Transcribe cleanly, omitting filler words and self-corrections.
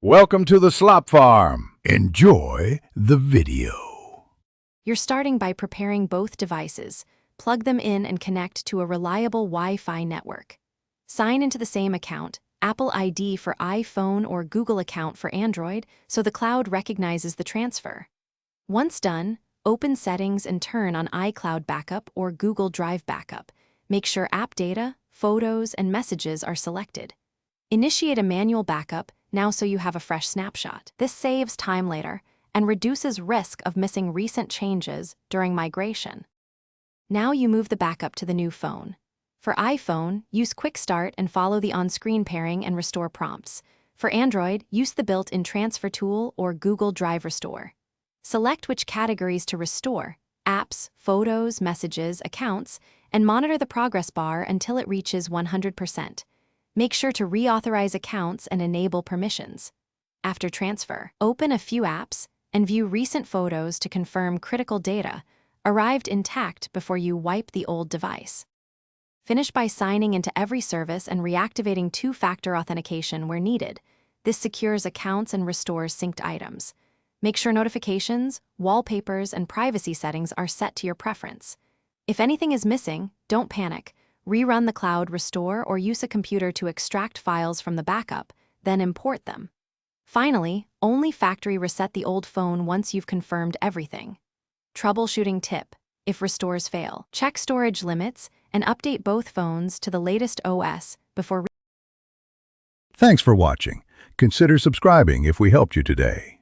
Welcome to the Slop Farm. Enjoy the video. You're starting by preparing both devices. Plug them in and connect to a reliable Wi-Fi network. Sign into the same account, Apple ID for iPhone or Google account for Android, so the cloud recognizes the transfer. Once done, open Settings and turn on iCloud Backup or Google Drive Backup. Make sure app data, photos, and messages are selected. Initiate a manual backup now so you have a fresh snapshot. This saves time later and reduces risk of missing recent changes during migration. Now you move the backup to the new phone. For iPhone, use Quick Start and follow the on-screen pairing and restore prompts. For Android, use the built-in Transfer Tool or Google Drive Restore. Select which categories to restore: apps, photos, messages, accounts, and monitor the progress bar until it reaches 100%. Make sure to reauthorize accounts and enable permissions. After transfer, open a few apps and view recent photos to confirm critical data arrived intact before you wipe the old device. Finish by signing into every service and reactivating two-factor authentication where needed. This secures accounts and restores synced items. Make sure notifications, wallpapers, and privacy settings are set to your preference. If anything is missing, don't panic. Rerun the cloud restore or use a computer to extract files from the backup, then import them. Finally, only factory reset the old phone once you've confirmed everything. Troubleshooting tip: if restores fail, check storage limits and update both phones to the latest OS before. Thanks for watching. Consider subscribing if we helped you today.